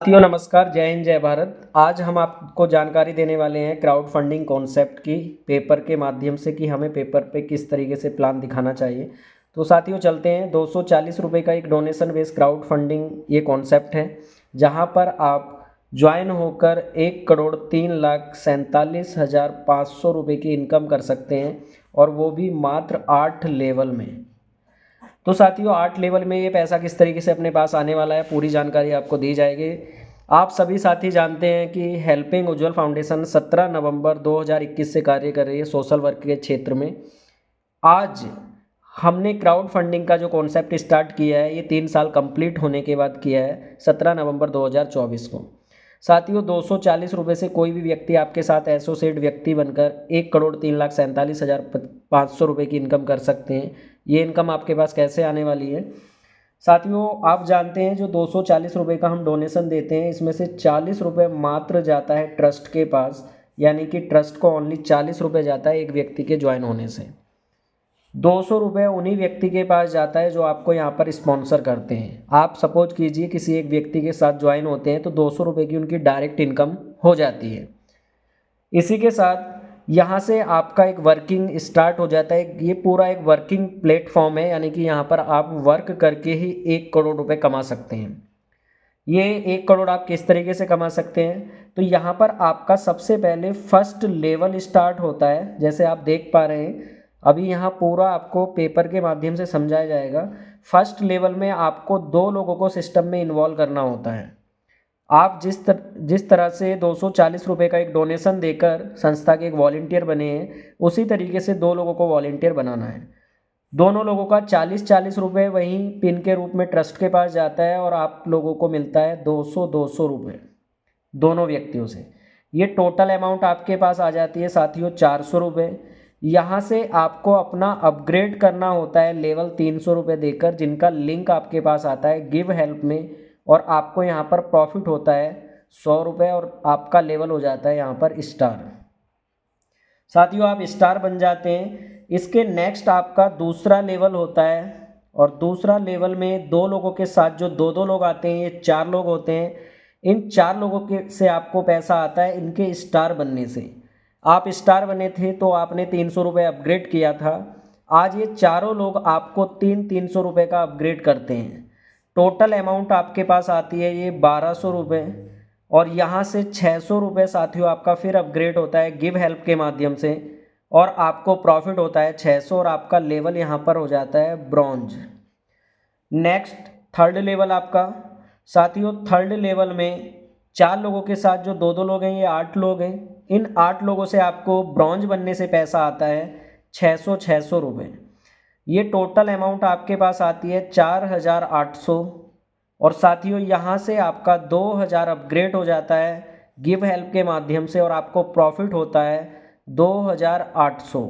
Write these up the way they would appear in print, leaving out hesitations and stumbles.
साथियों नमस्कार, जय हिंद जय भारत। आज हम आपको जानकारी देने वाले हैं क्राउड फंडिंग कॉन्सेप्ट की पेपर के माध्यम से कि हमें पेपर पे किस तरीके से प्लान दिखाना चाहिए। तो साथियों चलते हैं। 240 रुपये का एक डोनेशन बेस्ड क्राउड फंडिंग ये कॉन्सेप्ट है, जहां पर आप ज्वाइन होकर 1,03,47,500 रुपये की इनकम कर सकते हैं, और वो भी मात्र 8 लेवल में। तो साथियों 8 लेवल में ये पैसा किस तरीके से अपने पास आने वाला है, पूरी जानकारी आपको दी जाएगी। आप सभी साथी जानते हैं कि हेल्पिंग उज्ज्वल फाउंडेशन 17 नवंबर 2021 से कार्य कर रही है सोशल वर्क के क्षेत्र में। आज हमने क्राउड फंडिंग का जो कॉन्सेप्ट स्टार्ट किया है, ये 3 साल कंप्लीट होने के बाद किया है, 17 नवंबर 2024 को। साथियों 240 रुपये से कोई भी व्यक्ति आपके साथ एसोसिएट व्यक्ति बनकर 1,03,47,500 रुपये की इनकम कर सकते हैं। ये इनकम आपके पास कैसे आने वाली है साथियों, आप जानते हैं जो 240 रुपये का हम डोनेशन देते हैं, इसमें से 40 रुपये मात्र जाता है ट्रस्ट के पास, यानी कि ट्रस्ट को ओनली 40 रुपये जाता है एक व्यक्ति के ज्वाइन होने से। 200 रुपये उन्हीं व्यक्ति के पास जाता है जो आपको यहाँ पर स्पॉन्सर करते हैं। आप सपोज कीजिए किसी एक व्यक्ति के साथ ज्वाइन होते हैं तो 200 रुपये की उनकी डायरेक्ट इनकम हो जाती है। इसी के साथ यहाँ से आपका एक वर्किंग स्टार्ट हो जाता है। ये पूरा एक वर्किंग प्लेटफॉर्म है, यानी कि यहाँ पर आप वर्क करके ही 1 करोड़ रुपए कमा सकते हैं। ये 1 करोड़ आप किस तरीके से कमा सकते हैं, तो यहाँ पर आपका सबसे पहले फर्स्ट लेवल स्टार्ट होता है। जैसे आप देख पा रहे हैं, अभी यहाँ पूरा आपको पेपर के माध्यम से समझाया जाएगा। फर्स्ट लेवल में आपको 2 लोगों को सिस्टम में इन्वॉल्व करना होता है। आप जिस तरह से 240 रुपये का एक डोनेशन देकर संस्था के एक वॉलंटियर बने हैं, उसी तरीके से 2 लोगों को वॉलंटियर बनाना है। दोनों लोगों का 40-40 रुपये वहीं पिन के रूप में ट्रस्ट के पास जाता है, और आप लोगों को मिलता है 200-200 रुपये दोनों व्यक्तियों से। ये टोटल अमाउंट आपके पास आ जाती है साथियों 400 रुपये। यहाँ से आपको अपना अपग्रेड करना होता है लेवल 300 रुपये देकर, जिनका लिंक आपके पास आता है गिव हेल्प में, और आपको यहाँ पर प्रॉफिट होता है 100 रुपये, और आपका लेवल हो जाता है यहाँ पर स्टार। साथियों आप स्टार बन जाते हैं। इसके नेक्स्ट आपका दूसरा लेवल होता है, और दूसरा लेवल में 2 लोगों के साथ जो 2-2 लोग आते हैं, ये 4 लोग होते हैं। इन 4 लोगों के से आपको पैसा आता है इनके स्टार बनने से। आप स्टार बने थे तो आपने 300 रुपये अपग्रेड किया था। आज ये चारों लोग आपको 300 रुपये का अपग्रेड करते हैं। टोटल अमाउंट आपके पास आती है ये 1200 रुपये, और यहाँ से 600 रुपये साथियों आपका फिर अपग्रेड होता है गिव हेल्प के माध्यम से, और आपको प्रॉफिट होता है 600, और आपका लेवल यहाँ पर हो जाता है ब्रॉन्ज। नेक्स्ट थर्ड लेवल आपका साथियों, थर्ड लेवल में 4 लोगों के साथ जो 2-2 लोग हैं, ये 8 लोग हैं। इन 8 लोगों से आपको ब्रॉन्ज बनने से पैसा आता है 600 रुपये। ये टोटल अमाउंट आपके पास आती है 4,800, और साथियों यहाँ से आपका 2,000 अपग्रेड हो जाता है गिव हेल्प के माध्यम से, और आपको प्रॉफिट होता है 2,800।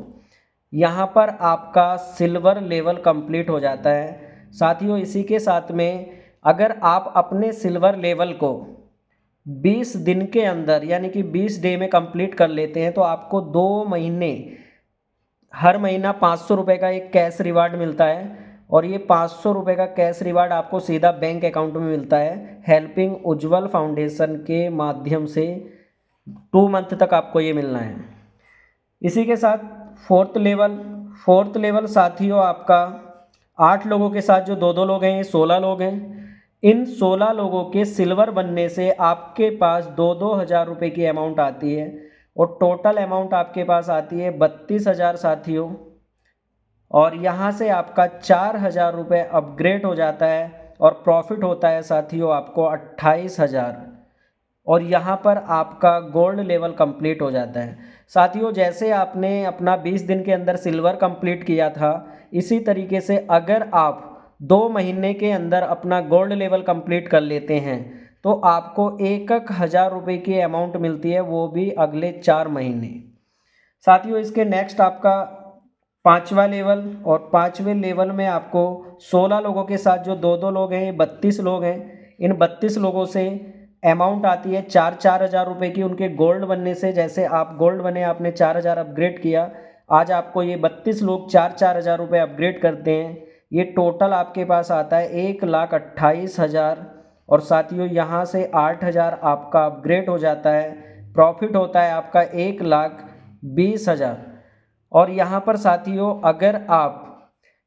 यहाँ पर आपका सिल्वर लेवल कंप्लीट हो जाता है साथियों। इसी के साथ में अगर आप अपने सिल्वर लेवल को 20 दिन के अंदर, यानी कि 20 डे में कंप्लीट कर लेते हैं, तो आपको 2 महीने हर महीना 500 रुपये का एक कैश रिवार्ड मिलता है, और ये 500 रुपये का कैश रिवार्ड आपको सीधा बैंक अकाउंट में मिलता है हेल्पिंग उज्ज्वल फाउंडेशन के माध्यम से। 2 मंथ तक आपको ये मिलना है। इसी के साथ फोर्थ लेवल साथियों आपका 8 लोगों के साथ जो 2-2 लोग हैं, ये 16 लोग हैं। इन 16 लोगों के सिल्वर बनने से आपके पास 2-2 हज़ार रुपये की अमाउंट आती है, और टोटल अमाउंट आपके पास आती है 32,000 साथियों। और यहाँ से आपका 4,000 रुपये अपग्रेड हो जाता है, और प्रॉफिट होता है साथियों आपको 28,000, और यहाँ पर आपका गोल्ड लेवल कंप्लीट हो जाता है। साथियों जैसे आपने अपना 20 दिन के अंदर सिल्वर कंप्लीट किया था, इसी तरीके से अगर आप 2 महीने के अंदर अपना गोल्ड लेवल कंप्लीट कर लेते हैं, तो आपको 1,000 रुपये की अमाउंट मिलती है, वो भी अगले 4 महीने। साथियों इसके नेक्स्ट आपका 5वां लेवल, और 5वें लेवल में आपको 16 लोगों के साथ जो 2-2 लोग हैं, ये 32 लोग हैं। इन 32 लोगों से अमाउंट आती है 4-4 हज़ार रुपये की उनके गोल्ड बनने से। जैसे आप गोल्ड बने, आपने 4,000 अपग्रेड किया, आज आपको ये 32 लोग 4-4 हज़ार रुपये अपग्रेड करते हैं। ये टोटल आपके पास आता है 1,28,000, और साथियों यहाँ से 8,000 आपका अपग्रेड हो जाता है, प्रॉफिट होता है आपका 1,20,000। और यहाँ पर साथियों अगर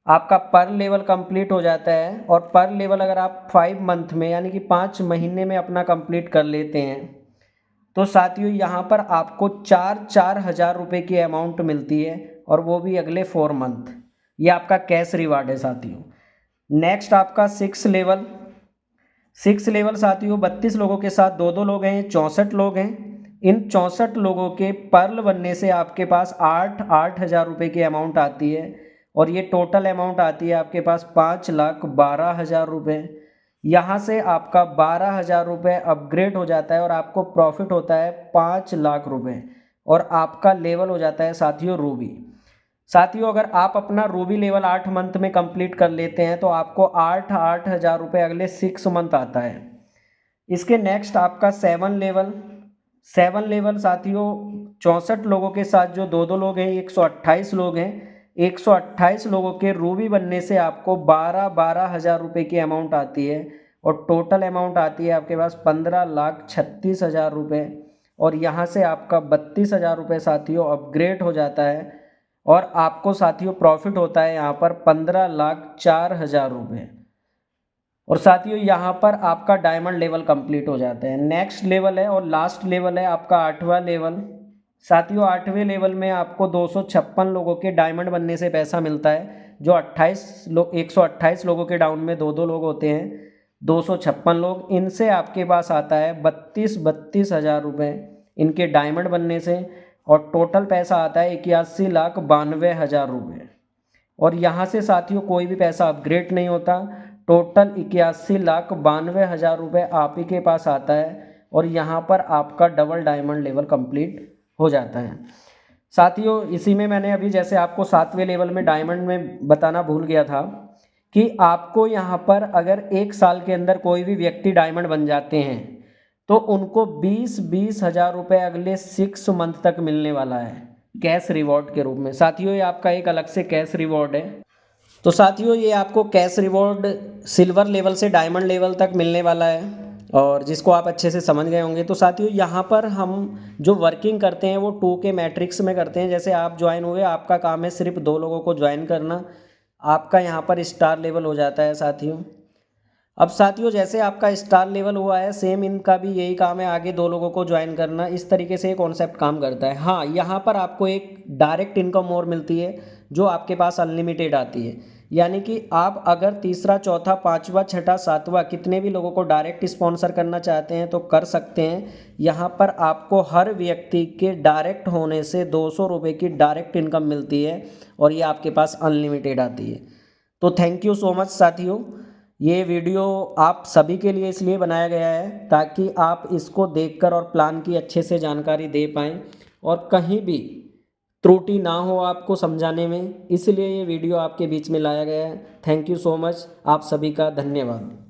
आपका पर लेवल कंप्लीट हो जाता है, और पर लेवल अगर आप 5 मंथ में यानी कि 5 महीने में अपना कंप्लीट कर लेते हैं, तो साथियों यहाँ पर आपको 4,000 रुपये की अमाउंट मिलती है, और वो भी अगले 4 मंथ। ये आपका कैश रिवार्ड है साथियों। नेक्स्ट आपका 6 लेवल साथियों 32 लोगों के साथ 2-2 लोग हैं, 64 लोग हैं। इन 64 लोगों के पर्ल बनने से आपके पास 8,000 रुपये की अमाउंट आती है, और ये टोटल अमाउंट आती है आपके पास 5,12,000 रुपये। यहाँ से आपका 12,000 रुपये अपग्रेड हो जाता है, और आपको प्रॉफिट होता है 5 लाख रुपये, और आपका लेवल हो जाता है साथियों रूबी। साथियों अगर आप अपना रूबी लेवल 8 मंथ में कंप्लीट कर लेते हैं तो आपको 8,000 रुपये अगले 6 मंथ आता है। इसके नेक्स्ट आपका 7 लेवल साथियों 64 लोगों के साथ जो 2-2 लोग हैं, 128 लोग हैं। 128 लोगों के रूबी बनने से आपको 12,000 रुपये की अमाउंट आती है, और टोटल अमाउंट आती है आपके पास 15,36,000 रुपये, और यहाँ से आपका 32,000 रुपये साथियों अपग्रेड हो जाता है, और आपको साथियों प्रॉफिट होता है यहाँ पर 15,04,000 रुपये। और साथियों यहाँ पर आपका डायमंड लेवल कंप्लीट हो जाता है। नेक्स्ट लेवल है और लास्ट लेवल है आपका 8वां लेवल। साथियों 8वें लेवल में आपको 256 लोगों के डायमंड बनने से पैसा मिलता है। जो 128 लोगों के डाउन में 2-2 लोग होते हैं, 256 लोग, इनसे आपके पास आता है 32,000 रुपये इनके डायमंड बनने से, और टोटल पैसा आता है 81,92,000 रुपये। और यहाँ से साथियों कोई भी पैसा अपग्रेड नहीं होता, टोटल 81,92,000 रुपये आप ही के पास आता है, और यहाँ पर आपका डबल डायमंड लेवल कंप्लीट हो जाता है। साथियों इसी में मैंने अभी जैसे आपको 7वें लेवल में डायमंड में बताना भूल गया था कि आपको यहाँ पर अगर 1 साल के अंदर कोई भी व्यक्ति डायमंड बन जाते हैं तो उनको 20,000 रुपये अगले 6 मंथ तक मिलने वाला है कैश रिवॉर्ड के रूप में। साथियों ये आपका एक अलग से कैश रिवॉर्ड है। तो साथियों ये आपको कैश रिवॉर्ड सिल्वर लेवल से डायमंड लेवल तक मिलने वाला है, और जिसको आप अच्छे से समझ गए होंगे। तो साथियों यहाँ पर हम जो वर्किंग करते हैं वो 2K मैट्रिक्स में करते हैं। जैसे आप ज्वाइन हुए, आपका काम है सिर्फ 2 लोगों को ज्वाइन करना, आपका यहाँ पर स्टार लेवल हो जाता है साथियों। अब साथियों जैसे आपका स्टार लेवल हुआ है, सेम इनका भी यही काम है, आगे 2 लोगों को ज्वाइन करना। इस तरीके से ये कॉन्सेप्ट काम करता है। हाँ यहाँ पर आपको एक डायरेक्ट इनकम और मिलती है जो आपके पास अनलिमिटेड आती है, यानी कि आप अगर तीसरा, चौथा, 5वां, 6ठा, 7वां कितने भी लोगों को डायरेक्ट स्पॉन्सर करना चाहते हैं तो कर सकते हैं। यहाँ पर आपको हर व्यक्ति के डायरेक्ट होने से 200 रुपये की डायरेक्ट इनकम मिलती है, और ये आपके पास अनलिमिटेड आती है। तो थैंक यू सो मच साथियों। ये वीडियो आप सभी के लिए इसलिए बनाया गया है ताकि आप इसको देखकर और प्लान की अच्छे से जानकारी दे पाएँ, और कहीं भी त्रुटि ना हो आपको समझाने में, इसलिए ये वीडियो आपके बीच में लाया गया है। थैंक यू सो मच, आप सभी का धन्यवाद।